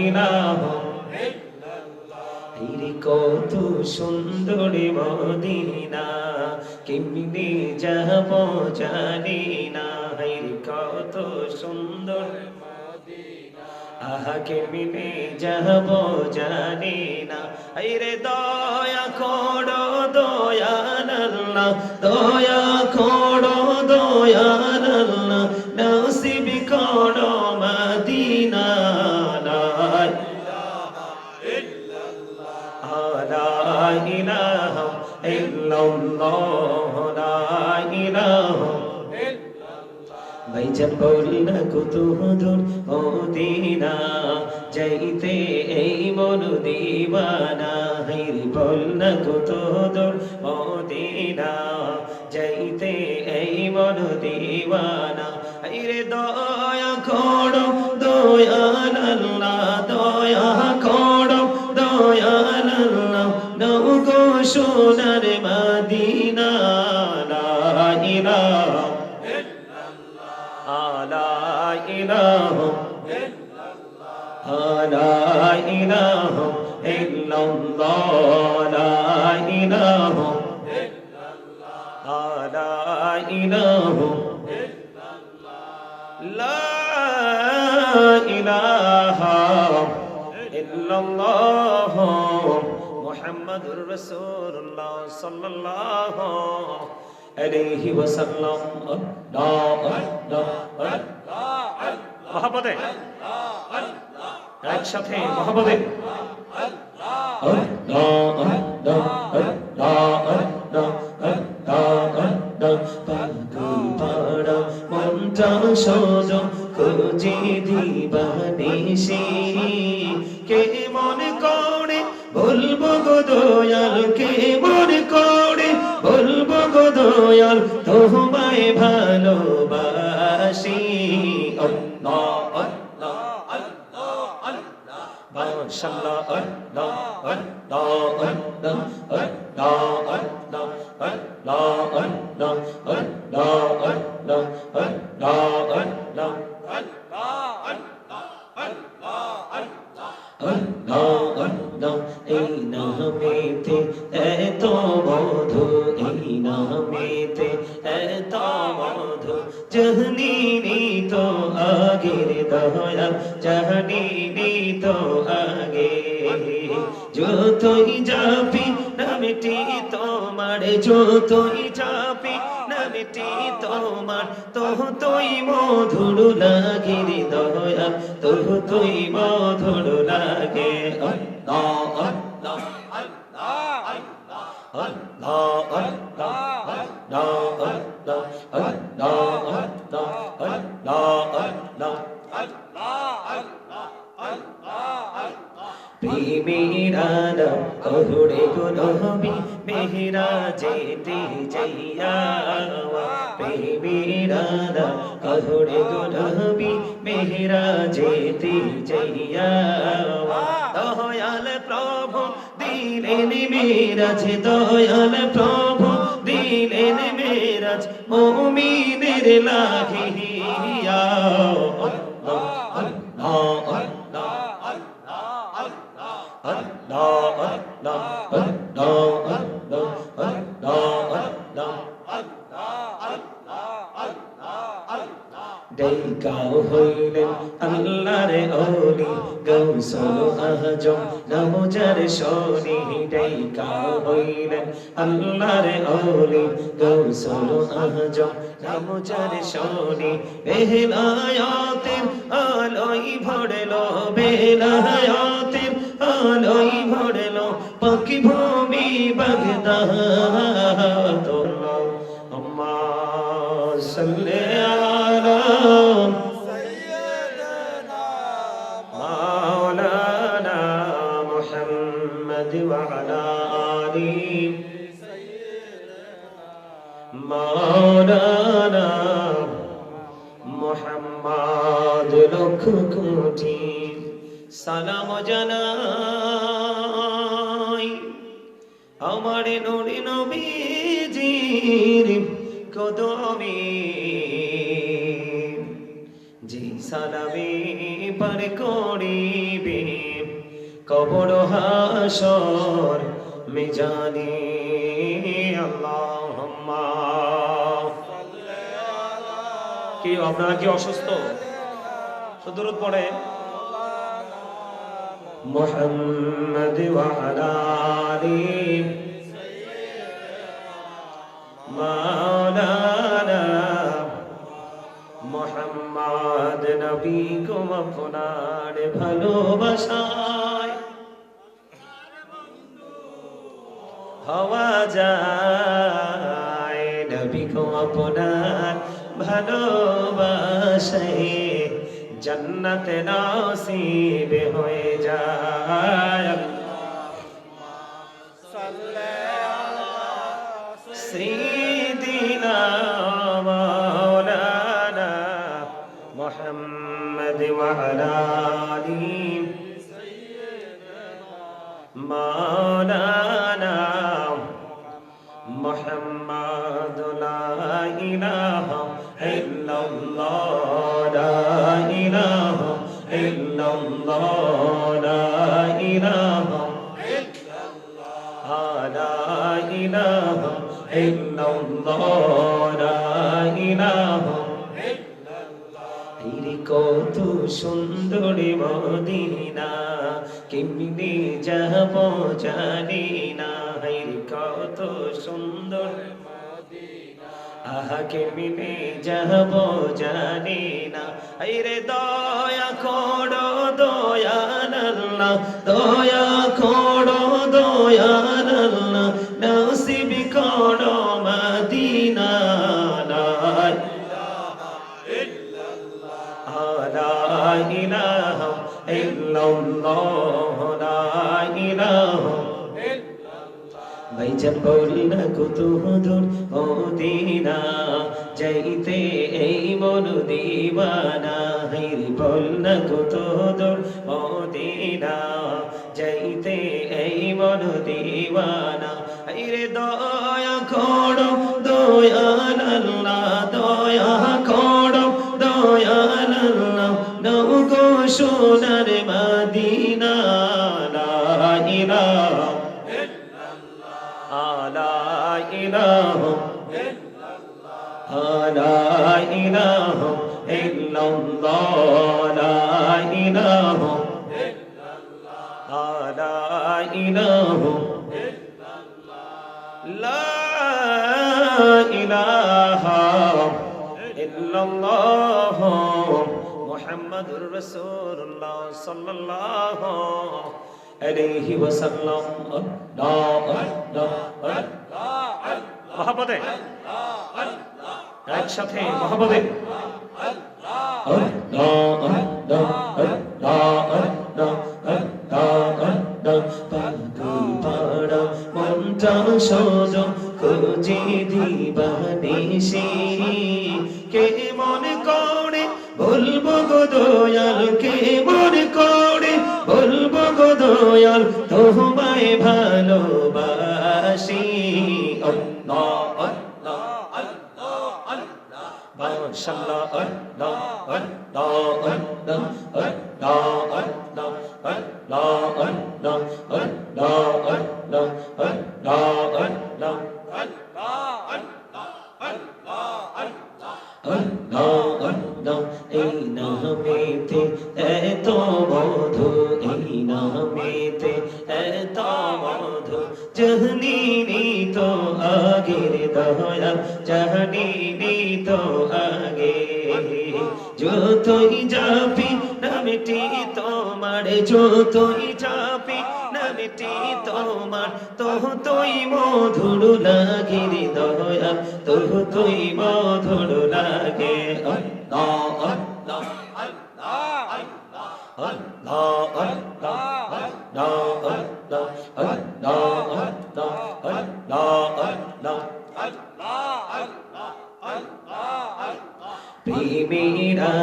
ইলাহা ইরে কত সুন্দর মদিনা কেমনে যাব জানি না ইরে কত সুন্দর আহা কেমনে যাব জানি না আইরে দয়া করো দয়াল আল্লাহ দয়া করো দয়াল আল্লাহ নসিব করো মদিনা লা ইলাহা ইল্লাল্লাহ লা ইলাহা ভাইজান বলনা কত দূর মদিনা যাইতে এই মন দিওয়ানা হাইরে বলনা কত দূর মদিনা যাইতে এই মন দিওয়ানা হাইরে দয়া করো দয়াল আল্লাহ দয়া করো দয়াল আল্লাহ নও গো সোনার মদিনা লা ইলাহা لا إله لا إله إلا الله لا إله لا إله لا إله إلا الله محمد رسول الله صلى الله عليه وسلم মহাপদে একসাথে মহাপদে মনটা সজ খুঁজে দিবানিসি কে মনে করে বলবো গো দয়াল কে মনে করে বলবো গো দয়াল তোমায় ভালোবাসি আল্লাহ আল্লাহ আল্লাহ আল্লাহ মাশাআল্লাহ আল্লাহ আল্লাহ আল্লাহ আল্লাহ আল্লাহ আল্লাহ আল্লাহ আল্লাহ আল্লাহ আল্লাহ আল্লাহ আল্লাহ এই নামেতে এত মধু এই নামেতে এত মধু জানিনি তো আগের দয়াল জানিনি তো আগে যতই যাবি নামটি তোমার যতই যাবি নামটি তোমার তোই মধুর লাগে রে দয়াল তোই মধুর লাগে আল্লাহ আল্লাহ আল্লাহ আল্লাহ আল্লাহ আল্লাহ আল্লাহ আল্লাহ প্রেমেরা কহুড়ে গুনবি মেহরা যেতে যাইয়া প্রেমেরা কহুড়ে গুনবি মেহরা যেতে যাইয়া দয়াল প্রভু দিলেন মেরাজ দয়াল প্রভু দিলেন মেরাজ মুমিনের লাগিয়া আল্লাহ আল্লাহ ডেকা হইলেন আল্লাহর ওলি গৌসল আজম নমজার শনি ডেকা হইলেন আল্লাহর ওলি গৌসল আজম নমজার শনি বেলায়াতের আলোয় ভরলো বেলায়াতের আলোয় ভরলো পাখি ভূমি বাগদাদ আম্মা সাল্লি আলা সাইয়্যিদিনা মাওলানা মুহাম্মদ ওয়া আলা আলি সাইয়্যিদিনা মাওলানা মুহাম্মদ লক্ষ কোটি সালাম জানাই আমার নূরে নবীজির কদমে যে সালামে পার করিবে কবর হাসর মিজানে আল্লাহুম্মা কি আপনারা কি অসুস্থ দরুদ পড়ে মুহাম্মদ ওয়া আলা আলি মাওলানা মুহাম্মদ নবী কো আপনার ভালোবাসায় হওয়া যায় নবী কো আপনার ভালোবাসায় जन्नत नसीब होए जाए सय्यिदना मौलाना मुहम्मद व अला आलि मौलाना मुहम्मद ला इलाहा इल्लल्लाह ला इलाहा इल्लल्लाह ला इलाहा इल्लल्लाह ला इलाहा इल्लल्लाह ला इलाहा इल्लल्लाह तेरी কত সুন্দর মদিনা কেমনে যাব জানি না কত সুন্দর আহা কেমনে যাব জানি না আইরে দয়া করো দয়াল আল্লাহ দয়া করো দয়াল আল্লাহ নসিব করো মদিনা লা ইলাহা ইল্লাল্লাহ লা ইলাহা ইল্লাল্লাহ লা ইলাহা ভাইজান বলনা কত দূর মদিনা যাইতে এই মন দিওয়ানা হাইরে বলনা কত দূর মদিনা যাইতে এই মন দিওয়ানা হাইরে দয়া করো দয়াল আল্লাহ দয়া করো দয়াল আল্লাহ নও গো সোনার মদিনা লা ইলাহা لا إله لا إله إلا الله لا إله لا إله لا إله إلا الله محمد رسول الله صلى الله عليه وسلم মহব্বতে একসাথে মহব্বতে মনটা সজ খুঁজে দিবানিশি কে মনে করে বলবো গো দয়াল কে মনে করে বলবো গো দয়াল তোমায় ভালোবাসি আল্লাহ আল্লাহ আল্লাহ আল্লাহ মাশাআল্লাহ আল্লাহ আল্লাহ আল্লাহ আল্লাহ আল্লাহ আল্লাহ আল্লাহ আল্লাহ আল্লাহ আল্লাহ আল্লাহ এই নামেতে এত মধু এই নামেতে এত মধু জানিনি তো আগের দয়া জানিনি তো আগে যতই যাবি নামটি তোমার যতই যাবি নামটি তোমার ততই মধুর লাগে রে দয়া ততই মধুর লাগে আল্লাহ আল্লাহ আল্লাহ আল্লাহ আল্লাহ আল্লাহ আল্লাহ আল্লাহ আল্লাহ প্রেমেরা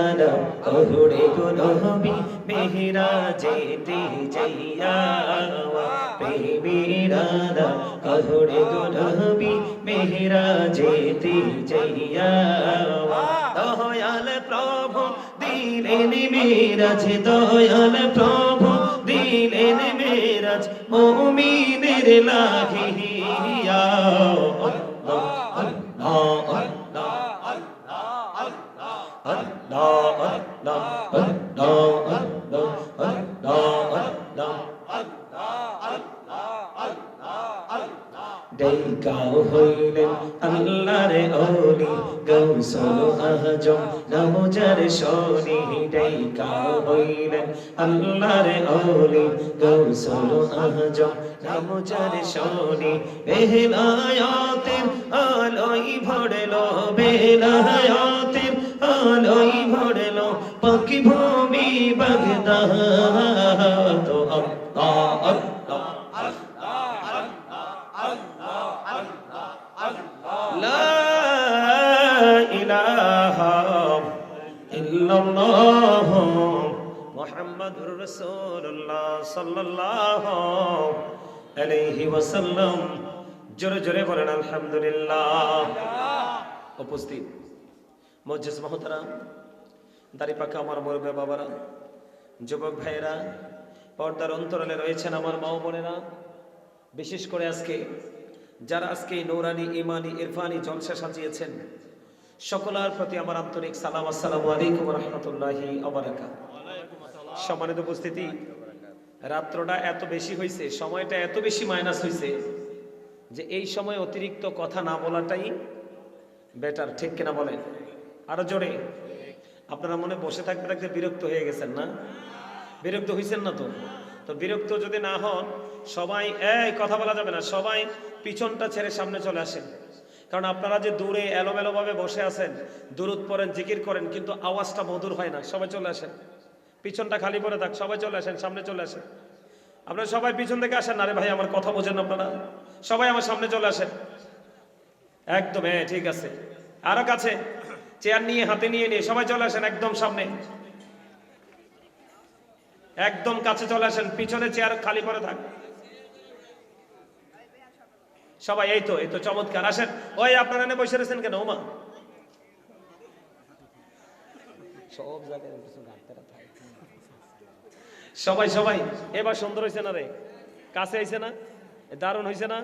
কহুড়ে গুনবি মেহরা যেতে যাইয়া প্রেমেরা কহুড়ে গুনবি মেহরা যেতে যাইয়া দয়াল প্রভু দিলেন মেরাজ দয়াল প্রভু দিলেন মেরাজ মুমিনের লাগিয়া আল্লাহ আল্লাহ আল্লাহ ডাইকা হইলেন আল্লাহর ওলি গৌসুল আজম নামজার শনি ডাইকা হইলেন আল্লাহর ওলি গৌসুল আজম নামজার শনি বেলায়াতের আলোয় ভরলো বেলায়াতের আলোয় ভরলো পাকি ভূমি বাগদাদ আল্লাহ আল্লাহ লা ইলাহা ইল্লাল্লাহ মুহাম্মাদুর রাসূলুল্লাহ সাল্লাল্লাহু আলাইহি ওয়াসাল্লাম। জোরে জোরে বলেন আলহামদুলিল্লাহ। উপস্থিত মুআজ্জিজ মুহতারাম, দাড়ি পাকা আমার মুরব্বি বাবারা, যুবক ভাইয়েরা, পর্দার অন্তরালে রয়েছেন আমার মা ও বোনেরা, বিশেষ করে যারা আজকে নূরানি ইমানি ইরফানি জলসা সাজিয়েছেন, সকলের প্রতি আমার আন্তরিক সালাম। আসসালামু আলাইকুম ওয়া রাহমাতুল্লাহি ওয়া বারাকাতুহু। সম্মানিত উপস্থিতি, রাত্রটা এত বেশি হয়েছে, সময়টা এত বেশি মাইনাস হয়েছে যে এই সময় অতিরিক্ত কথা না বলাটাই বেটার, ঠিক কিনা বলেন? আরো জোরে। আপনারা মনে বসে থাকতে থাকতে বিরক্ত হয়ে গেছেন না? বিরক্ত হয়েছেন না তো? তো বিরক্ত যদি না হন, সবাই এই কথা বলা যাবে না, সবাই পিছনটা ছেড়ে সামনে চলে আসেন। কারণ আপনারা যে দূরে এলোমেলো ভাবে বসে আছেন, দুরূদ পড়েন, জিকির করেন, কিন্তু আওয়াজটা মধুর হয় না। সবাই চলে আসেন, পিছনটা খালি পড়ে থাক, সবাই চলে আসেন, সামনে চলে আসেন। আপনারা সবাই পিছন থেকে আসেন। আরে ভাই, আমার কথা বোঝেন আপনারা? সবাই আমার সামনে চলে আসেন একদম। হ্যাঁ, ঠিক আছে। আরো কাছে চেয়ার নিয়ে হাতে নিয়ে সবাই চলে আসেন একদম সামনে, একদম কাছে চলে আসেন, পিছনে চেয়ার খালি পড়ে থাক সবাই। এই তো চমৎকার, আসেন। ওই আপনারা এনে বসে রয়েছেন কেন? ওমা সব জায়গায় সবাই সবাই এবার সুন্দর হয়েছে না রে? কাছে আইছে না? দারুণ হয়েছে না?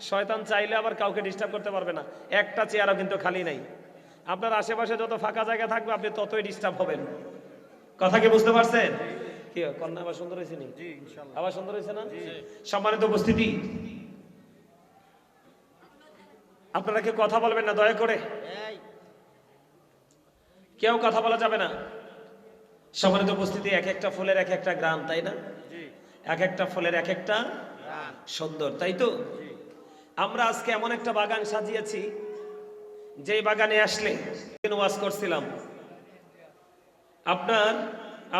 শয়তান চাইলে আবার কাউকে ডিস্টার্ব করতে পারবে না। একটা চেয়ারও কিন্তু খালি নাই। আপনার আশেপাশে যত ফাঁকা জায়গা থাকবে আপনি ততই ডিস্টার্ব হবেন। কথা কি বুঝতে পারছেন? কি কন্যা আবার সুন্দর হয়েছে নি? আবার সুন্দর হয়েছে না? সম্মানিত উপস্থিতি, আপনারা কি কথা বলবেন না দয়া করে? কেউ কথা বলা যাবে না। সম্মানিত উপস্থিতি, এক একটা ফুলের এক একটা গ্রাম, তাই না? এক একটা ফুলের এক একটা সুন্দর, তাই তো? আমরা আজকে এমন একটা বাগান সাজিয়েছি, যে বাগানে আসলে ওয়াজ করছিলাম,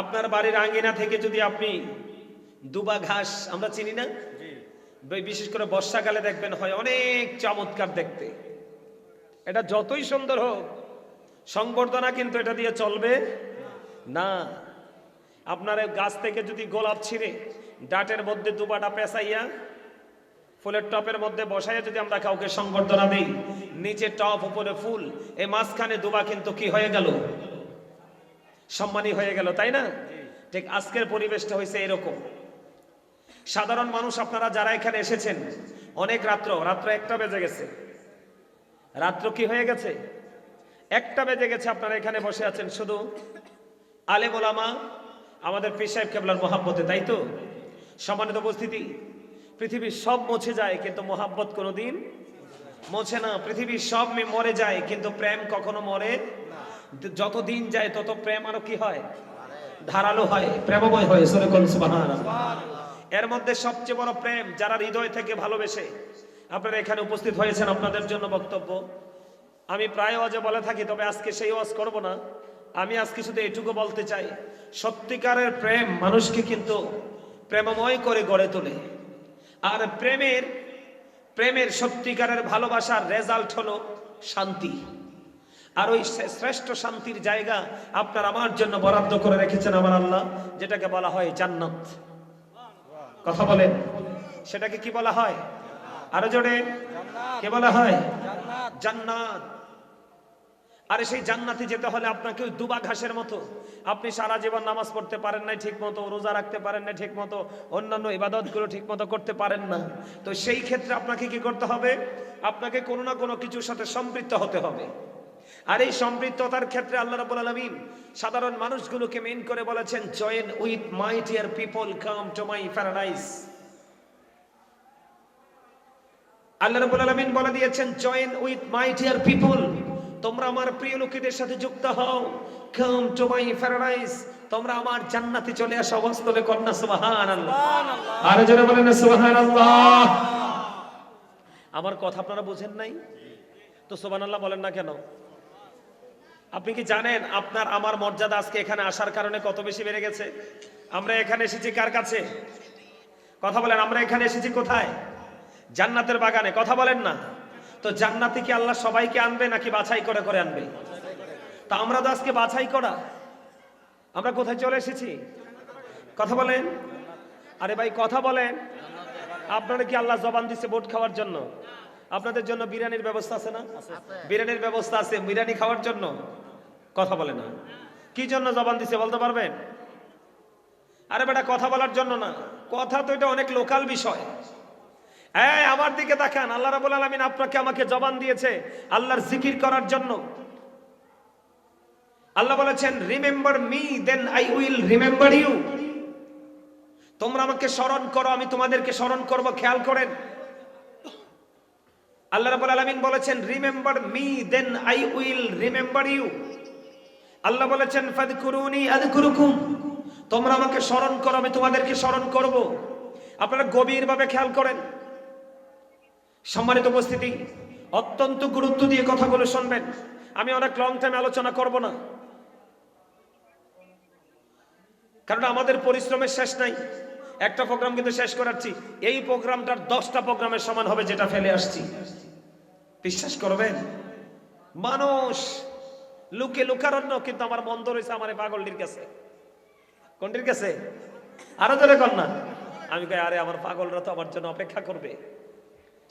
আপনার বাড়ির আঙ্গিনা থেকে যদি আপনি দুবা ঘাস, আমরা চিনি না, বিশেষ করে বর্ষাকালে দেখবেন হয় অনেক চমৎকার দেখতে। এটা যতই সুন্দর হোক, সংবর্ধনা কিন্তু এটা দিয়ে চলবে না। আপনার গাছ থেকে যদি গোলাপ ছিঁড়ে ডাটের মধ্যে দুবাটা পেঁচাইয়া ফুলের টপের মধ্যে বসাইয়া যদি আমরা কাউকে সংবর্ধনা দিই, নিচে টপ উপরে ফুল, এই মাঝখানে দুবা কিন্তু কি হয়ে গেল? সম্মানী হয়ে গেল, তাই না? ঠিক আজকের পরিবেশটা হয়েছে এরকম। সাধারণ মানুষ আপনারা যারা এখানে এসেছেন, অনেক রাত্র 1টা বেজে গেছে। রাত্র কি হয়ে গেছে? 1টা বেজে গেছে। আপনারা এখানে বসে আছেন শুধু আলেম ওলামা, আমাদের পীর সাহেব কেবলার মহাব্বতে, তাই তো? সম্মানিত উপস্থিতি, পৃথিবীর সব মুছে যায় কিন্তু মোহাব্বত কোনোদিন মোছে না। পৃথিবীর সব মরে যায় কিন্তু প্রেম কখনো মরে। যত দিন যায় তত প্রেম আরো কি হয়? ধারালো হয়, প্রেমময় হয়। সুবহানাল্লাহ। এর মধ্যে সবচেয়ে বড় প্রেম যারা হৃদয় থেকে ভালোবেসে আপনারা এখানে উপস্থিত হয়েছেন, আপনাদের জন্য বক্তব্য। আমি প্রায় ওয়াজে বলে থাকি, তবে আজকে সেই ওয়াজ করব না। আমি আজকে শুধু এটুকু বলতে চাই, সত্যিকারের প্রেম মানুষকে কিন্তু প্রেমময় করে গড়ে তোলে। আর প্রেমের সত্যিকারের ভালোবাসার রেজাল্ট হলো শান্তি। আর ওই শ্রেষ্ঠ শান্তির জায়গা আপনার আমার জন্য বরাদ্দ করে রেখেছেন আমার আল্লাহ, যেটাকে বলা হয় জান্নাত। কথা বলেন, সেটাকে কি বলা হয়? আরো জোরে কে বলা হয়? জান্নাত। আর সেই জান্নাতে যেতে হলে আপনাকে ওই দুবা ঘাসের মতো, আপনি সারা জীবন নামাজ পড়তে পারেন নাই ঠিক মতো, রোজা রাখতে পারেন না ঠিক মতো, অন্যান্য ইবাদতগুলো ঠিক মতো করতে পারেন না, তো সেই ক্ষেত্রে আপনাকে কি করতে হবে? আপনাকে কোনো না কোনো কিছুর সাথে সম্পৃক্ত হতে হবে। আর এই সম্পৃক্ততার ক্ষেত্রে আল্লাহ রাব্বুল আলামিন সাধারণ মানুষগুলোকে মেইন করে বলেছেন, join with mightier people, come to my paradise. আল্লাহ রাব্বুল আলামিন বলে দিয়েছেন, জয়েন উইথ মাইটিয়ার পিপল, তোমরা আমার প্রিয় লোকেদের সাথে যুক্ত হও, কাম টু মাই প্যারাডাইস, তোমরা আমার জান্নাতে চলে আসো। অবস্থলে কন্যা সুবহানাল্লাহ, আর জোরে বলেন সুবহানাল্লাহ। আমার কথা আপনারা বুঝেন নাই তো সুবহানাল্লাহ বলেন না কেন? আপনি কি জানেন আপনার আমার মর্যাদা আজকে এখানে আসার কারণে কত বেশি বেড়ে গেছে? আমরা এখানে এসেছি কার কাছে? কথা বলেন, আমরা এখানে এসেছি কোথায়? জান্নাতের বাগানে। কথা বলেন না? তো জান্নাতে কি আল্লাহ সবাইকে আনবে নাকি বাছাই করে করে আনবে? তা আমরা তো আজকে বাছাই করা। আমরা কোথায় চলে এসেছি? কথা বলেন। আরে ভাই কথা বলেন। আপনারা কি আল্লাহ জবান দিচ্ছে ভোট খাওয়ার জন্য? আপনাদের জন্য বিরিয়ানির ব্যবস্থা আছে না? বিরিয়ানির ব্যবস্থা আছে বিরিয়ানি খাওয়ার জন্য। কথা বলে না। কি জন্য জবান দিচ্ছে বলতে পারবেন? আরে বেটা কথা বলার জন্য না, কথা তো এটা অনেক লোকাল বিষয়। এই আমার দিকে তাকান, আল্লাহ রাব্বুল আলামিন আপনাকে আমাকে জবান দিয়েছে আল্লাহর জিকির করার জন্য। আল্লাহ বলেছেন, remember me then I will remember you. তোমরা আমাকে স্মরণ করো, আমি তোমাদেরকে স্মরণ করব। খেয়াল করেন, আল্লাহ রাব্বুল আলামিন বলেছেন, remember me then I will remember you. আল্লাহ বলেছেন, ফাযকুরুনি আযকুরুকুম, তোমরা আমাকে স্মরণ করো, আমি তোমাদেরকে স্মরণ করব। আপনারা গভীরভাবে খেয়াল করেন। সম্মানিত উপস্থিতি, অত্যন্ত গুরুত্ব দিয়ে কথাগুলো শুনবেন। আমি অনেক লং টাইম আলোচনা করব না, কারণ আমাদের পরিশ্রমের শেষ নাই। একটা প্রোগ্রাম কিন্তু শেষ করাচ্ছি, এই প্রোগ্রামটার 10টা প্রোগ্রামের সমান হবে যেটা ফেলে আসছি। বিশ্বাস করবেন? মানুষ লুকে লুকারণ্য, কিন্তু আমার মন্দ রয়েছে আমার পাগলটির কাছে। কোনটির কাছে? আরো ধরে কর না। আমি কই, আরে আমার পাগলরা তো আমার জন্য অপেক্ষা করবে।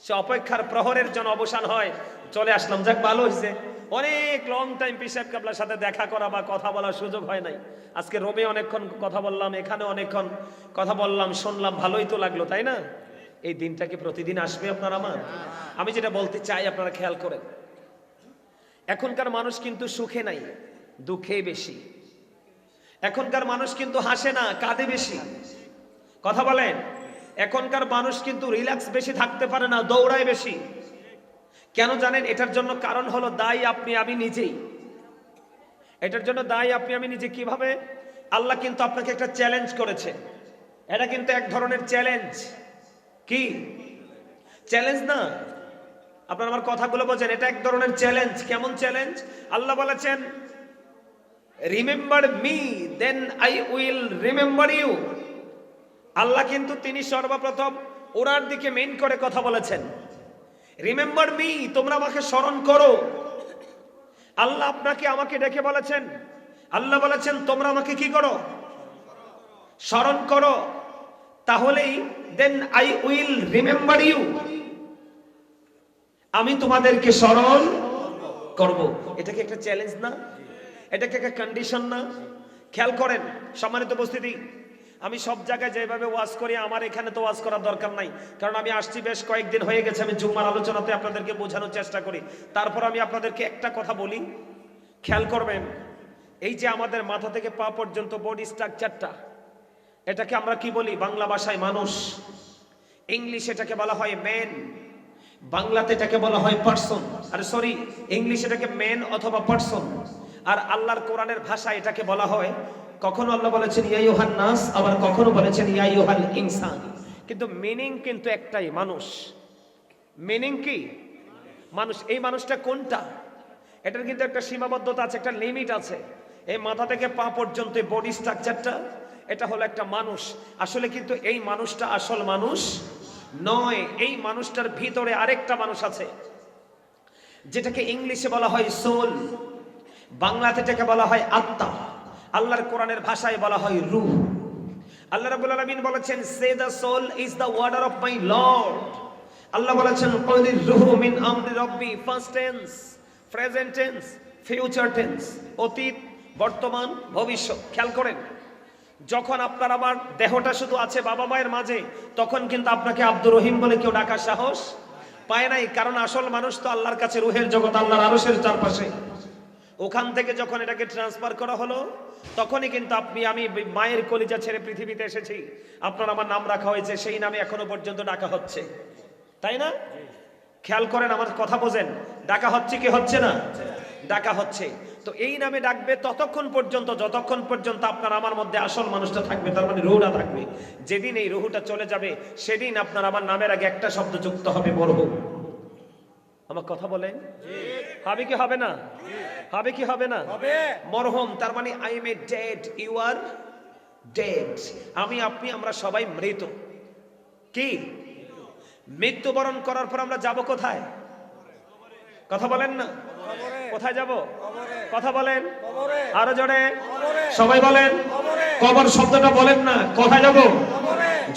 সে অপেক্ষার প্রহরের জন্য অবসান হয়, চলে আসলাম। যাক, ভালো হয়েছে। অনেক লং টাইম পিসাব কাবলার সাথে দেখা করা বা কথা বলার সুযোগ হয় নাই। আজকে রোমে অনেকক্ষণ কথা বললাম, এখানে অনেকক্ষণ কথা বললাম, শুনলাম, ভালোই তো লাগলো, তাই না? এই দিনটা কি প্রতিদিন আসবে আপনার আমার? আমি যেটা বলতে চাই আপনারা খেয়াল করেন, এখনকার মানুষ কিন্তু সুখে নাই, দুঃখে বেশি। এখনকার মানুষ কিন্তু হাসে না, কাঁদে বেশি। কথা বলেন, এখনকার মানুষ কিন্তু রিল্যাক্স বেশি থাকতে পারে না, দৌড়ায় বেশি। কেন জানেন? এটার জন্য কারণ হলো দায়ী আপনি আমি নিজেই। এটার জন্য দায়ী আপনি আমি নিজে। কিভাবে? আল্লাহ কিন্তু আপনাকে একটা চ্যালেঞ্জ করেছে। এটা কিন্তু এক ধরনের চ্যালেঞ্জ। কি চ্যালেঞ্জ না? আপনারা আমার কথাগুলো বোঝেন, এটা এক ধরনের চ্যালেঞ্জ। কেমন চ্যালেঞ্জ? আল্লাহ বলেছেন, remember me then I will remember you. আল্লাহ কিন্তু তিনি সর্বপ্রথম ওনার দিকে মেইন করে কথা বলেছেন। রিমেম্বার মি, তোমরা আমাকে স্মরণ করো। আল্লাহ আপনাকে আমাকে ডেকে বলেছেন, আল্লাহ বলেছেন তোমরা আমাকে কি করো? স্মরণ করো। তাহলেই then I will remember you, আমি তোমাদেরকে স্মরণ করব। এটা কি একটা চ্যালেঞ্জ না? এটা কি একটা কন্ডিশন না? খেয়াল করেন সম্মানিত উপস্থিতি, আমি সব জায়গায় যেভাবে ওয়াজ করি আমার এখানে তো ওয়াজ করার দরকার নাই, কারণ আমি আসছি বেশ কয়েকদিন হয়ে গেছে। আমি জুম্মার আলোচনাতে আপনাদেরকে বোঝানোর চেষ্টা করি। তারপর আমি আপনাদেরকে একটা কথা বলি, খেয়াল করবেন। এই যে আমাদের মাথা থেকে পা পর্যন্ত বডি স্ট্রাকচারটা, এটাকে আমরা কি বলি বাংলা ভাষায়? মানুষ। ইংলিশ এটাকে বলা হয় ম্যান, বাংলাতে এটাকে বলা হয় পারসন। আরে সরি, ইংলিশ এটাকে ম্যান অথবা পারসন। আর আল্লাহর কোরআনের ভাষা এটাকে বলা হয়, কখনো আল্লাহ বলেছেন ইয়া আইয়ুহান নাস, আবার কখনো বলেছেন ইয়া আইয়ুহাল ইনসান। কিন্তু মিনিং কিন্তু একটাই, মানুষ। মিনিং কি? মানুষ। এই মানুষটা কোনটা? এটার কিন্তু একটা সীমাবদ্ধতা আছে, একটা লিমিট আছে। এই মাথা থেকে পা পর্যন্ত বডি স্ট্রাকচারটা, এটা হলো একটা মানুষ। আসলে কিন্তু এই মানুষটা আসল মানুষ নয়। এই মানুষটার ভিতরে আরেকটা মানুষ আছে, যেটাকে ইংলিশে বলা হয় সোল, বাংলাতে এটাকে বলা হয় আত্মা, আল্লাহর কোরআনের ভাষায় বলা হয় রূহ। আল্লাহ রাব্বুল আলামিন বলেছেন, say the soul is the order of my lord. আল্লাহ বলেছেন, কুলির রূহু মিন আমরি রাব্বি, first tense, present tense, future tense, অতীত, বর্তমান, ভবিষ্যৎ। খেয়াল করেন, যখন আপনার আমার দেহটা শুধু আছে বাবা মায়ের মাঝে, তখন কিন্তু আপনাকে আব্দুর রহিম বলে কেউ ডাকার সাহস পায় নাই, কারণ আসল মানুষ তো আল্লাহর কাছে রুহের জগৎ, আল্লাহর আরশের চারপাশে। ওখান থেকে যখন এটাকে ট্রান্সফার করা হলো, তখনই কিন্তু আপনি আমি মায়ের কলিজা ছেড়ে পৃথিবীতে এসেছি, আপনার আমার নাম রাখা হয়েছে, সেই নামে এখনো পর্যন্ত ডাকা হচ্ছে, তাই না? খেয়াল করেন, আমার কথা বোঝেন, ডাকা হচ্ছে কি হচ্ছে না? ডাকা হচ্ছে। তো এই নামে ডাকবে ততক্ষণ পর্যন্ত যতক্ষণ পর্যন্ত আপনার আমার মধ্যে আসল মানুষটা থাকবে, তার মানে রুহটা থাকবে। যেদিন এই রুহটা চলে যাবে, সেদিন আপনার আমার নামের আগে একটা শব্দ যুক্ত হবে, মরহুম। আমার কথা বলেন, হবে কি হবে না? হবে কি হবে না? মরহুম, তার মানে I am a dead, you are dead. আমি আপনি আমরা সবাই মৃত। কি? মৃত্যুবরণ করার পর আমরা যাব কোথায়? কথা বলেন না, কোথায় যাব? কথা বলেন আরো জোরে, সবাই বলেন। কবর শব্দটা বলেন না, কোথায় যাব?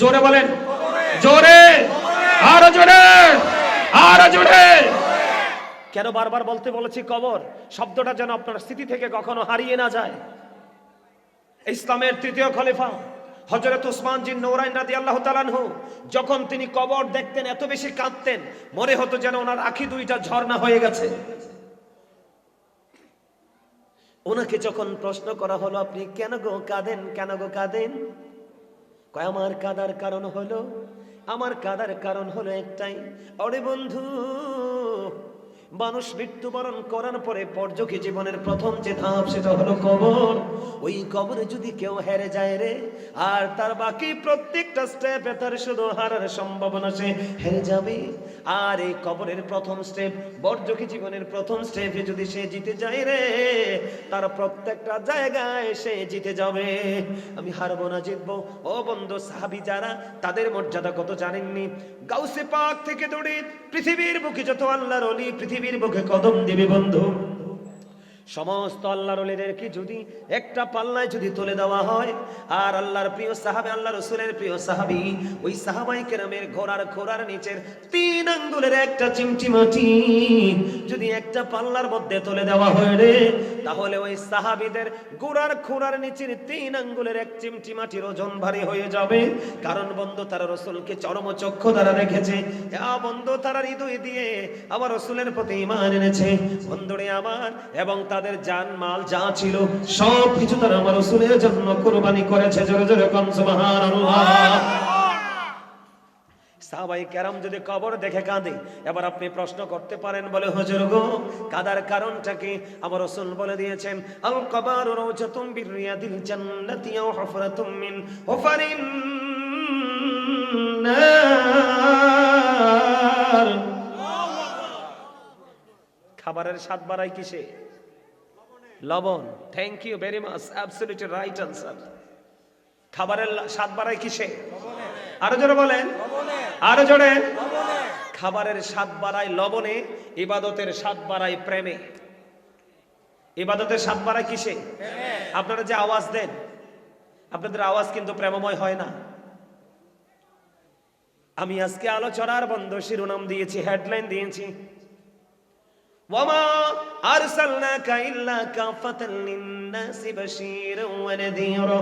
জোরে বলেন, জোরে, আরো জোরে, আরো জোরে। কেন বারবার বলতে বলেছি কবর শব্দটা, যেন আপনার স্মৃতি থেকে কখনো হারিয়ে না যায়। ইসলামের তৃতীয় খলিফা হযরত উসমান জিন নূরাইন রাদিয়াল্লাহু তাআলা আনহু, যখন তিনি কবর দেখতেন এত বেশি কাঁদতেন, মনে হতো যেন ওনার আঁখি দুইটা ঝর্ণা হয়ে গেছে। ওনাকে যখন প্রশ্ন করা হলো, আপনি কেন গো কাঁদেন, কেন গো কাঁদেন? কয় আমার কাঁদার কারণ হলো, আমার কাঁদার কারণ হলো একটাই, আরে বন্ধু, মানুষ মৃত্যুবরণ করার পরে পরযোগী জীবনের প্রথম যে ধাপ, সেটা হলো কবর। ওই কবরে যদি কেউ হেরে যায় রে, আর তার বাকি প্রত্যেকটা স্টেপে তার শুধু হারার সম্ভাবনা, সে হেরে যাবে। আর এই কবরের প্রথম স্টেপ, পরযোগী জীবনের প্রথম স্টেপে যদি সে জিতে যায় রে, তার প্রত্যেকটা জায়গায় সে জিতে যাবে। আমি হারবো না, জিতবো। ও বন্ধু, সাহাবী যারা, তাদের মর্যাদা কত জানেননি? গাউসে পাক থেকে দৌড়ে পৃথিবীর বুকে যত আল্লাহর ওলি পৃথিবীর বুকে কদম দিবে বন্ধু, সমস্ত আল্লাহর ওলিদেরকে যদি একটা পাল্লায় যদি তুলে দেওয়া হয়, আর আল্লাহর প্রিয় সাহাবী, আল্লাহ রাসূলের প্রিয় সাহাবী, ওই সাহাবায়ে কেরামের ঘোড়ার নিচের 3 আঙ্গুলের একটা চিমটি মাটি যদি একটা পাল্লার মধ্যে তুলে দেওয়া হয় রে, তাহলে ওই সাহাবীদের ঘোড়ার নিচের 3 আঙ্গুলের এক চিমটি মাটির ওজন ভারী হয়ে যাবে। কারণ বন্ধু, তারা রাসূলকে চরম চক্ষু দ্বারা দেখেছে। বন্ধু, তারা হৃদয় দিয়ে আমার রাসূলের প্রতি ঈমান এনেছে বন্ধুরে আমার, এবং তাদের জান মাল যা ছিল সব কিছু তারা আমার রাসূলের জন্য কুরবানি করেছে। জোরে জোরে কোন সুবহানাল্লাহ। সাহাবায়ে কেরাম যদি কবর দেখে কাঁদে, এবার আপনি প্রশ্ন করতে পারেন, বলে হুজুর গো, কাদার কারণটা কি? আমার রাসূল বলে দিয়েছেন, আল কবরু রাউজাতুম বিরিয়াদিল জান্নাতি আও হুফরাতুম মিন হুফারিন নার। খাবারের স্বাদ বাড়ায় কিসে? লবণ। Thank you very much, absolutely right answer. খাবারের স্বাদ বাড়ায় কিসে? আরো জোরে বলেন, আরো জোরে। খাবারের স্বাদ বাড়ায় লবণে, ইবাদতের স্বাদ বাড়ায় প্রেমে। ইবাদতের স্বাদ বাড়ায় কিসে? আপনারা যে আওয়াজ দেন, আপনাদের আওয়াজ কিন্তু প্রেমময় হয় না। আমি আজকে আলোচনার বন্ধ শিরোনাম দিয়েছি, হেডলাইন দিয়েছি, ওয়ামা আরসালনাকা ইল্লা কাফাতাল লিন-নাসি বাশীরান ওয়া নাযীরা।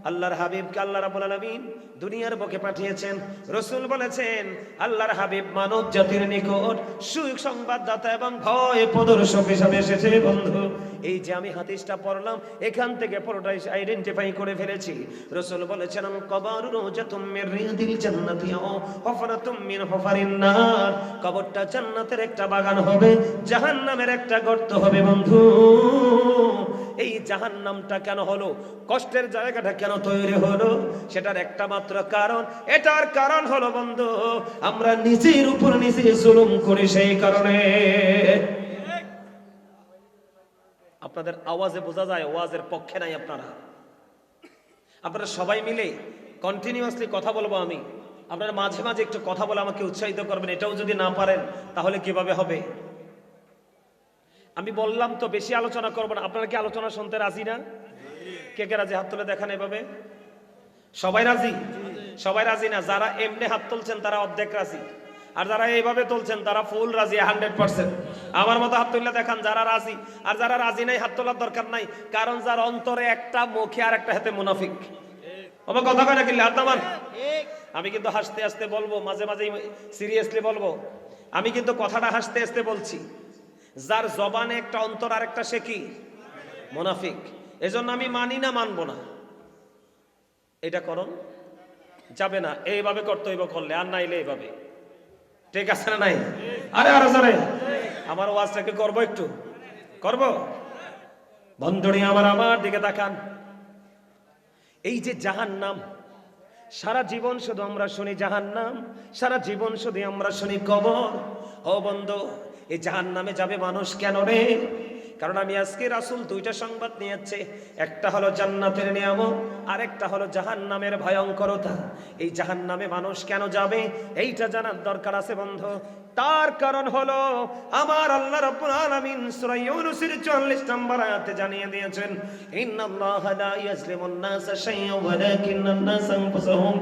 আল্লাহর হাবিবকে আল্লাহ রাব্বুল আলামিন দুনিয়ার বুকে পাঠিয়েছেন। রাসূল বলেছেন, আল্লাহর হাবিব মানব জাতির নিকট সুসংবাদদাতা এবং ভয় প্রদর্শক হিসেবে এসেছে। বন্ধু, এই যে আমি হাদিসটা পড়লাম, এখান থেকে পুরোটাই আইডেন্টিফাই করে ফেলেছি। রাসূল বলেছেন, কবরু রাউজাতুম মির রিয়াদিল জান্নাতি আও হুফরাতুম মিন হুফারিন নার। কবরটা জান্নাতের একটা বাগান হবে, জাহান্নামের একটা গর্ত হবে। বন্ধু, এই জাহান্নামটা কেন হলো, কষ্টের জায়গাটা কেন তৈরি হলো, সেটার একটা মাত্র কারণ। এটার কারণ হলো বন্ধু, আমরা নিজের উপর নিজে জুলুম করি, সেই কারণে। আপনাদের আওয়াজে বোঝা যায় ওয়াজের পক্ষে নাই আপনারা সবাই মিলে কন্টিনিউয়াসলি কথা বলবো আমি, আপনারা মাঝে মাঝে একটু কথা বলে আমাকে উৎসাহিত করবেন। এটাও যদি না পারেন তাহলে কিভাবে হবে? আমি বললাম তো বেশি আলোচনা করবো না। আপনারা কি আলোচনা শুনতে রাজি না? কে কে রাজি? হাত তুলে দেখান এভাবে। সবাই রাজি? সবাই রাজি না? যারা এমনি হাত তুলছেন তারা অর্ধেক রাজি, আর যারা এইভাবে তুলছেন তারা ফুল রাজি 100%। আমার মতো হাত তুললে দেখান যারা রাজি, আর যারা রাজি নাই হাত তোলার দরকার নাই, কারণ যার অন্তরে একটা মুখে আর একটা হাতে মুনাফিক। আমার কথা কয় নাকি হাত নামান। আমি কিন্তু হাসতে হাসতে বলবো, মাঝে মাঝে সিরিয়াসলি বলবো, আমি কিন্তু কথাটা হাসতে হাসতে বলছি। যার জবানে একটা অন্তর আর একটা সে কি মুনাফিক। এজন্য আমি মানি না, মানবো না, এটা করণ যাবে না, এইভাবে করতে হইব, করলে আর নাইলে এইভাবে। ঠিক আছে না নাই? আরে আরে জোরে আমার ওয়াজটাকে করবো, একটু করব। বন্ধুরি আমার দিকে তাকান। এই যে জাহান্নাম, সারা জীবন শুধু আমরা শুনি জাহান্নাম, সারা জীবন শুধু আমরা শুনি কবর। ও বন্ধু, এই জাহান্নামে যাবে মানুষ কেন রে? কারণ আমি আজকে রাসূল দুইটা সংবাদ নিয়েছে, একটা হলো জান্নাতের নিয়ামত, আর একটা হলো জাহান্নামের ভয়ঙ্করতা। এই জাহান্নামে মানুষ কেন যাবে এইটা জানার দরকার আছে বন্ধু। তার কারণ হলো আমার আল্লাহ রাব্বুল আলামিন সূরা ইউনূসের ৪৪ নম্বর আয়াতে জানিয়ে দিয়েছেন, ইন্নাল্লাহা লা ইয়াজলিমুন নাসা শাইয়্যান ওয়ালাকিন্নান নাসা আনফুসাহুম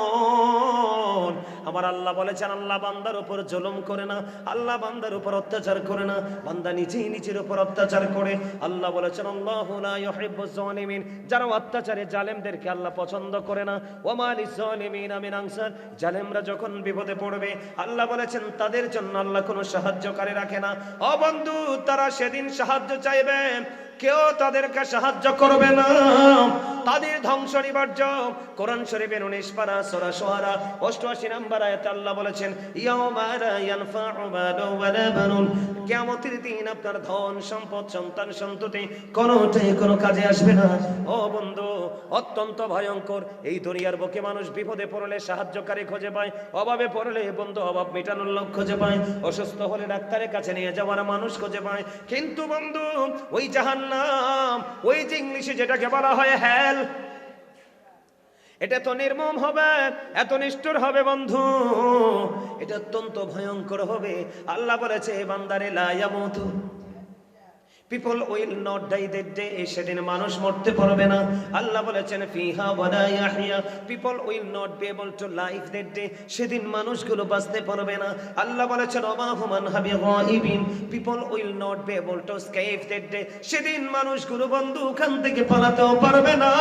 ইয়াজলিমুন। আমার আল্লাহ বলেছেন, আল্লাহ বান্দার উপর জুলুম করে না, আল্লাহ বান্দার উপর অত্যাচার করে না, বান্দা নিজেই নিজের উপর অত্যাচার করে। আল্লাহ বলেছেন, আল্লাহু লা ইউহিব্বুজ জালিমিন, যারা অত্যাচারে জালেমদেরকে আল্লাহ পছন্দ করে না। ওয়া মা লিজ-জালিমিনা মিন আনসার, জালেমরা যখন বিপদে পড়বে আল্লাহ বলেছেন তাদের জন্য আল্লাহ কোনো সাহায্যকারী রাখে না। ও বন্ধু, তারা সেদিন সাহায্য চাইবে, কেউ তাদেরকে সাহায্য করবে না, তাদের ধ্বংস নিবার্য। কোরআন শরীফের 19 পারা সূরা শুআরা 88 নম্বর আয়াতে আল্লাহ বলেছেন, ইয়াউমা লা ইয়ানফা'ু মালু ওয়ালা বানুন, কিয়ামতের দিন আপনার ধন সম্পদ সন্তান সন্ততি কোনোটাই কোনো কাজে আসবে না। ও বন্ধু, অত্যন্ত ভয়ঙ্কর। এই দুনিয়ার বুকে মানুষ বিপদে পড়লে সাহায্যকারী খুঁজে পায়, অভাবে পড়লে বন্ধু অভাব মেটানোর লোক খুঁজে পায়, অসুস্থ হলে ডাক্তারের কাছে নিয়ে যাওয়ার মানুষ খুঁজে পায়। কিন্তু বন্ধু, ওই জাহান্নাম, ওই যে ইংলিশে যেটাকে বলা হয় হেল, এটা তো নির্মম হবে, এত নিষ্ঠুর হবে বন্ধু, এটা অত্যন্ত ভয়ঙ্কর হবে। আল্লাহ বলেছে, বান্দারে লা ইয়ামুতু, people will not die that day, সেদিন মানুষ মরতে পারবে না। আল্লাহ বলেছেন, ফিহা ওয়ালা ইয়াহইয়া, people will not be able to live that day, সেদিন মানুষগুলো বাঁচতে পারবে না। আল্লাহ বলেছেন, ওমা হুম আনহা বিগাইবিন, people will not be able to escape that day, সেদিন মানুষগুলো বন্ধু ওখান থেকে পালাতেও পারবে না।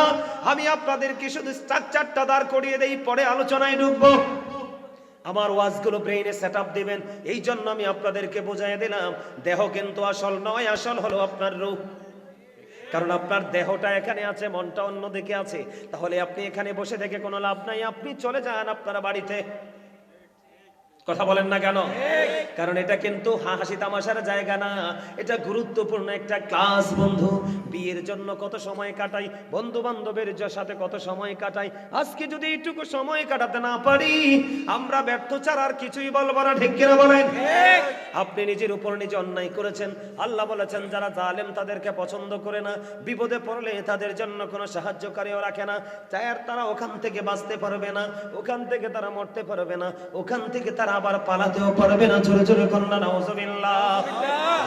আমি আপনাদেরকে শুধু স্ট্রাকচারটা দাঁড় করিয়ে দেই, পরে আলোচনায় ঢুকবো। আমার ওয়াজগুলো ব্রেইনে সেট আপ দিবেন, এই জন্য আমি আপনাদেরকে বোঝাই দিলাম, দেহ কিন্তু আসল নয়, আসল হলো আপনার রূহ। কারণ আপনার দেহটা এখানে আছে, মনটা অন্যদিকে আছে, তাহলে আপনি এখানে বসে থেকে কোনো লাভ নাই, আপনি চলে যান আপনার বাড়িতে। কথা বলেন না কেন? কারণ এটা কিন্তু হাসি তামাশার জায়গা না, এটা গুরুত্বপূর্ণ একটা ক্লাস বন্ধু। বিয়ের জন্য কত সময় কাটাই, বন্ধু বান্ধবের সাথে কত সময় কাটাই, আজকে যদি এইটুকু সময় কাটাতে না পারি আমরা ব্যর্থ ছাড়া আর কিছুই বলবো না। ঠিক কিনা বলেন? আপনি নিজের উপর নিজে অন্যায় করেছেন। আল্লাহ বলেছেন, যারা জালেম তাদেরকে পছন্দ করে না, বিপদে পড়লে তাদের জন্য কোনো সাহায্যকারীও রাখে না, তারা ওখান থেকে বাঁচতে পারবে না, ওখান থেকে তারা মরতে পারবে না, ওখান থেকে তারা আবার পালাতেও পারবে না। জোরে জোরে কন্যা নাউজুবিল্লাহ।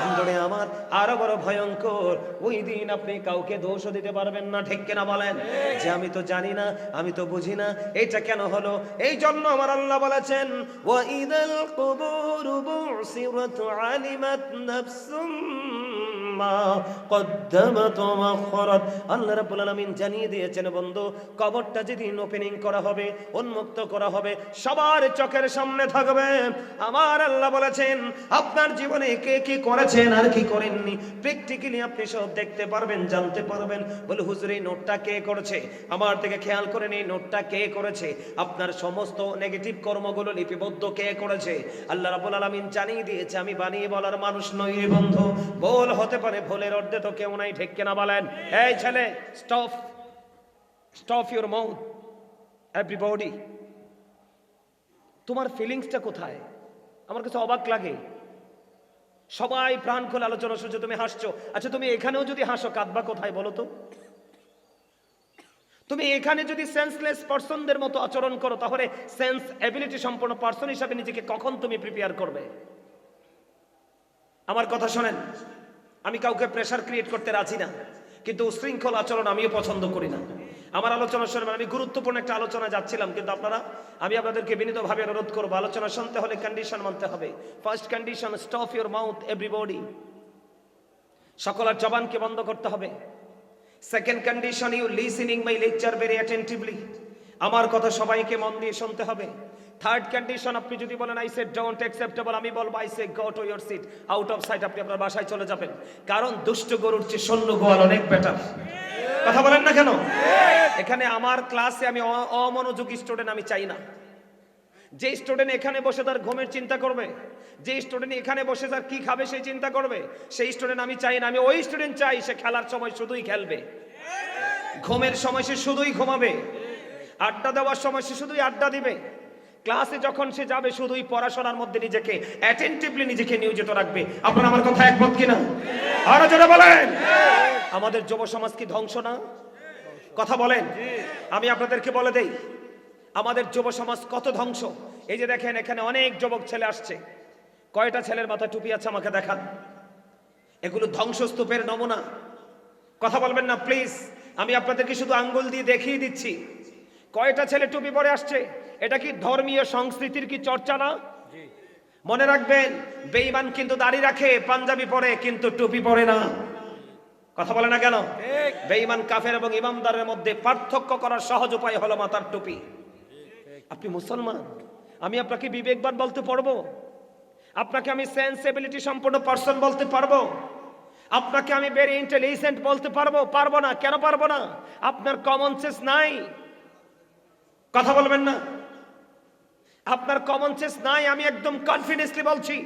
বন্ধুরে আমার, আরো বড় ভয়ঙ্কর, ওই দিন আপনি কাউকে দোষও দিতে পারবেন না। ঠিক কিনা বলেন? যে আমি তো জানি না, আমি তো বুঝি না, এটা কেন হলো। এই জন্য আমার আল্লাহ বলেছেন, ওয়া ইদাল কুবুরু বুসিরাত আলিমাত নাফসুম মা কদ্দামাত ওয়া আখরাত। আল্লাহ রাব্বুল আলামিন জানিয়ে দিয়েছেন বন্ধু, কবরটা যেদিন ওপেনিং করা হবে, উন্মুক্ত করা হবে, সবার চোখের সামনে থাকবে। আমার আল্লাহ বলেছেন, আপনার জীবনে কে কি করেছেন আর কি করেননি প্র্যাকটিক্যালি আপনি সব দেখতে পারবেন, জানতে পারবেন। বলে, হুজুর এই নোটটা কে করেছে, আমার দিকে খেয়াল করেন, এই নোটটা কে করেছে, আপনার সমস্ত নেগেটিভ কর্মগুলো লিপিবদ্ধ কে করেছে। আল্লাহ রাব্বুল আলামিন জানিয়ে দিয়েছে, আমি বানিয়ে বলার মানুষ নই রে বন্ধু। ভুল হতে পারে, ভুলের অর্ধে তো কেউ নাই। ঠিক কিনা বলেন? এই ছেলে, স্টপ ইউর মাউথ এভরিবডি। তোমার ফিলিংসটা কোথায়? আমার কাছে অবাক লাগে, সবাই প্রাণ খোলা আলোচনা শুনছে, তুমি হাসছো। আচ্ছা, তুমি এখানেও যদি হাসো, কাঁদবা কোথায় বলো তো? তুমি এখানে যদি সেন্সলেস পারসনদের মতো আচরণ করো, তাহলে সেন্স এবিলিটি সম্পন্ন পারসন হিসাবে নিজেকে কখন তুমি প্রিপেয়ার করবে? আমার কথা শোনেন, আমি কাউকে প্রেসার ক্রিয়েট করতে রাজি না, কিন্তু উশৃঙ্খল আচরণ আমিও পছন্দ করি না। আমার আলোচনা শুনবেন। আমি গুরুত্বপূর্ণ একটা আলোচনা যাচ্ছিলাম, কিন্তু আমি আপনাদেরকে বিনীতভাবে অনুরোধ করবো, আলোচনা শুনতে হলে কন্ডিশন মানতে হবে। First condition, stop your mouth everybody, সকলের জবানকে বন্ধ করতে হবে। Second condition, you listening my lecture very attentively, আমার কথা সবাইকে মন দিয়ে শুনতে হবে। থার্ড কন্ডিশন, আপনি যদি বলেন আই সে ডোন্ট অ্যাকসেপ্টেবল, আমি বলবো I say go to your seat, out of sight, আপনি আপনার বাসায় চলে যাবেন। কারণ দুষ্ট গরুর চেয়ে শূন্য গোয়াল অনেক বেটার। কথা বলেন না কেন? এখানে আমার ক্লাসে আমি অমনোযোগী স্টুডেন্ট আমি চাই না। যে স্টুডেন্ট এখানে বসে তার ঘুমের চিন্তা করবে, যে স্টুডেন্ট এখানে বসে তার কি খাবে সেই চিন্তা করবে, সেই স্টুডেন্ট আমি চাই না। আমি ওই স্টুডেন্ট চাই সে খেলার সময় শুধুই খেলবে, ঘুমের সময় সে শুধুই ঘুমাবে, আড্ডা দেওয়ার সময় সে শুধুই আড্ডা দিবে, ক্লাসে যখন সে যাবে শুধুই পড়াশোনার মধ্যে নিজেকে অ্যাটেন্টিভলি নিজেকে নিয়োজিত রাখবে। আপনারা আমার কথা একমত কিনা? আরো জোরে বলেন। আমাদের যুব সমাজ কি ধ্বংস না? কথা বলেন। আমি আপনাদেরকে বলে দেই আমাদের যুব সমাজ কত ধ্বংস। এই যে দেখেন এখানে অনেক যুবক ছেলে আসছে, কয়টা ছেলের মাথায় টুপি আছে আমাকে দেখান। এগুলো ধ্বংসস্তূপের নমুনা। কথা বলবেন না প্লিজ। আমি আপনাদেরকে শুধু আঙ্গুল দিয়ে দেখিয়ে দিচ্ছি কয়টা ছেলে টুপি পরে আসছে। এটা কি ধর্মীয় সংস্কৃতির কি চর্চা না? মনে রাখবেন, বেঈমান কিন্তু দাড়ি রাখে, পাঞ্জাবি পরে, কিন্তু টুপি পরে না। কথা বলে না কেন? বেঈমান কাফের এবং ইমানদারের মধ্যে পার্থক্য করার সহজ উপায় হলো মাথার টুপি। আপনি মুসলমান, আমি আপনাকে বিবেকবান বলতে পারবো, আপনাকে আমি সেন্সিবিলিটি সম্পন্ন পার্সন বলতে পারবো, আপনাকে আমি ভেরি ইন্টেলিজেন্ট বলতে পারবো না। কেন পারবো না? আপনার কমন সেন্স নাই। কথা বলবেন না। আপনার কমন সেন্স নাই, আমি একদম কনফিডেন্সলি বলছি।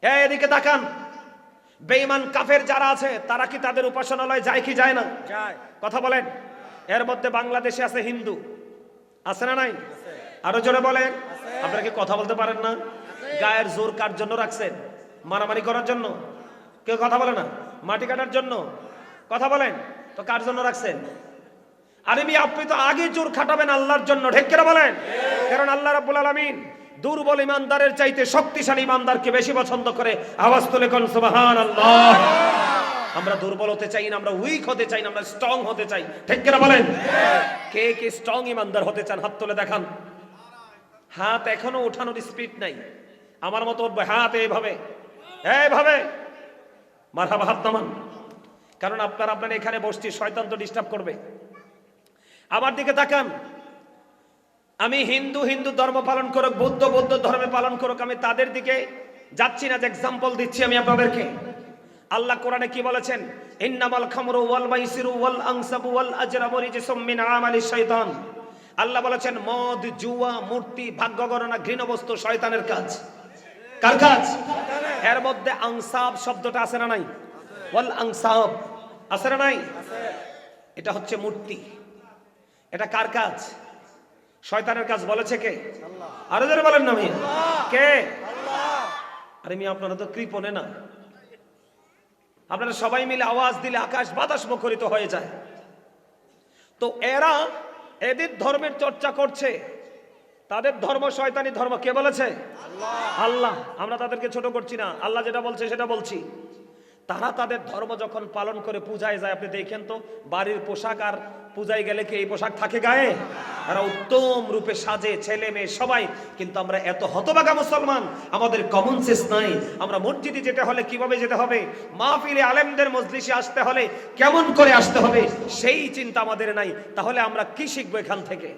এদিকে তাকান, বেঈমান কাফের যারা আছে তারা কি তাদের উপাসনালয় যায় কি যায় না? যায়। কথা বলেন। এর মধ্যে বাংলাদেশে আছে হিন্দু, আছে না নাই? আরো জোরে বলেন। আপনারা কি কথা বলতে পারেন না? গায়ের জোর কার জন্য রাখছেন? মারামারি করার জন্য? কেউ কথা বলে না। মাটি কাটার জন্য? কথা বলেন। তো কার জন্য রাখছেন? আরে আপনি তো আগে জোর খাটাবেন আল্লাহর জন্য, ঠিক কিনা বলেন? কারণ আল্লাহ রাব্বুল আলামিন দুর্বল ইমানদারের চাইতে শক্তিশালী ইমানদারকে বেশি পছন্দ করে। আওয়াজ তুলে কোন সুবহানাল্লাহ। আমরা দুর্বল হতে চাই না, আমরা উইক হতে চাই না, আমরা স্ট্রং হতে চাই, ঠিক কিনা বলেন? কে কে স্ট্রং ইমানদার হতে চান হাত তুলে দেখান। হাত এখনো ওঠানোর স্পিড নাই। আমার মতো হাত এইভাবে এইভাবে মারহাবা, হাত নামান। কারণ আপনার এখানে বসছি, শয়তান তো ডিস্টার্ব করবে। আমার দিকে তাকান। আমি হিন্দু ধর্ম পালন করুক, বৌদ্ধ ধর্মে পালন করুক, আমি তাদের দিকে যাচ্ছি না, যে এক্সাম্পল দিচ্ছি আমি আপনাদেরকে। আল্লাহ কোরআনে কি বলেছেন? ইন্নামাল খামরু ওয়াল মাইসিরু ওয়াল আনসাবু ওয়াল আজরামু রিজসুম মিন আমালিশ শাইতান। আল্লাহ বলেছেন মদ, জুয়া, মূর্তি, ভাগ্য গণনা, ঘৃণ বস্তু শয়তানের কাজ। কার কাজ? এর মধ্যে আনসাব শব্দটা আছে না নাই? ওয়াল আনসাব আছে না নাই? এটা হচ্ছে মূর্তি। এটা কার কাজ? শয়তানের কাজ। বলেছে কে? আল্লাহ। আরো যারা বলেন না মিয়া, কে? আল্লাহ। আরে মিয়া আপনারা তো কৃপণে না, আপনারা সবাই মিলে আওয়াজ দিলে আকাশ বাতাস মুখরিত হয়ে যায়। তো এদের ধর্মের চর্চা করছে, তাদের ধর্ম শয়তানি ধর্ম। কে বলেছে? আল্লাহ। আমরা তাদেরকে ছোট করছি না, আল্লাহ যেটা বলছে সেটা বলছি। তারা তাদের ধর্ম যখন পালন করে পূজায় যায়, আপনি দেখেন তো বাড়ির পোশাক আর পূজায় গেলে কি এই পোশাক থাকে গায়ে? তারা উত্তম রূপে সাজে, ছেলে মেয়ে সবাই। কিন্তু আমরা এত হতভাগা মুসলমান, আমাদের কমন সেন্স নাই। আমরা মসজিদে যেতে হলে কিভাবে যেতে হবে, মাহফিলে আলেমদের মজলিসে আসতে হলে কেমন করে আসতে হবে, সেই চিন্তা আমাদের নাই। তাহলে আমরা কি শিখবো এখান থেকে?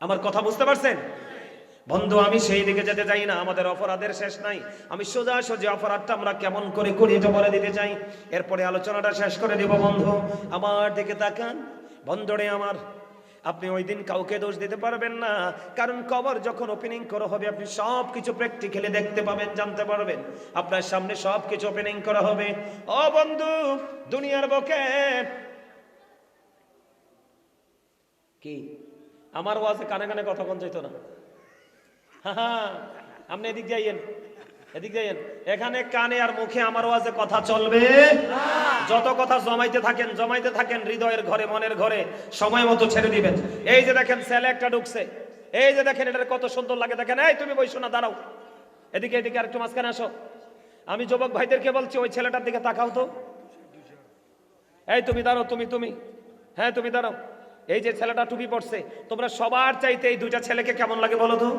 আমার কথা বুঝতে পারছেন বন্ধু? আমি সেই দিকে যেতে চাই না, আমাদের অপরাধের শেষ নাই। আমি সোজাসুজি অপরাধটা আমরা কেমন করে করি এটা বলে দিতে চাই, এরপরে আলোচনাটা শেষ করে দেব। বন্ধু আমার দিকে তাকান। বন্ধুরে আমার, আপনি ওই দিন কাউকে দোষ দিতে পারবেন না, কারণ কবর যখন ওপেনিং করা হবে আপনি সবকিছু প্র্যাকটিক্যালি দেখতে পাবেন, জানতে পারবেন। আপনার সামনে সবকিছু ওপেনিং করা হবে। ও বন্ধু, দুনিয়ার বুকে কি আমার ওয়াজে কানে কানে কথা কোন যাইতো না? হ্যাঁ, আপনি এদিক যাইয়েন, এদিক যাইয়েন। এখানে কানে আর মুখে আমার ওয়াজে কথা চলবে। যত কথা জমাইতে থাকেন হৃদয়ের ঘরে, মনের ঘরে, সময় মতো ছেড়ে দিবেন। এই যে দেখেন ছেলে একটা ঢুকছে, এই যে দেখেন এটা কত সুন্দর লাগে। দেখেন, এই তুমি বইসো না, দাঁড়াও, এদিকে আর একটু মাঝখানে আসো। আমি যুবক ভাইদেরকে বলছি ওই ছেলেটার দিকে তাকাও তো। এই তুমি দাঁড়াও, তুমি হ্যাঁ তুমি দাঁড়াও। এই যে ছেলেটা টুপি পড়ছে, তোমরা সবার চাইতে এই দুইটা ছেলেকে কেমন লাগে বলো তো?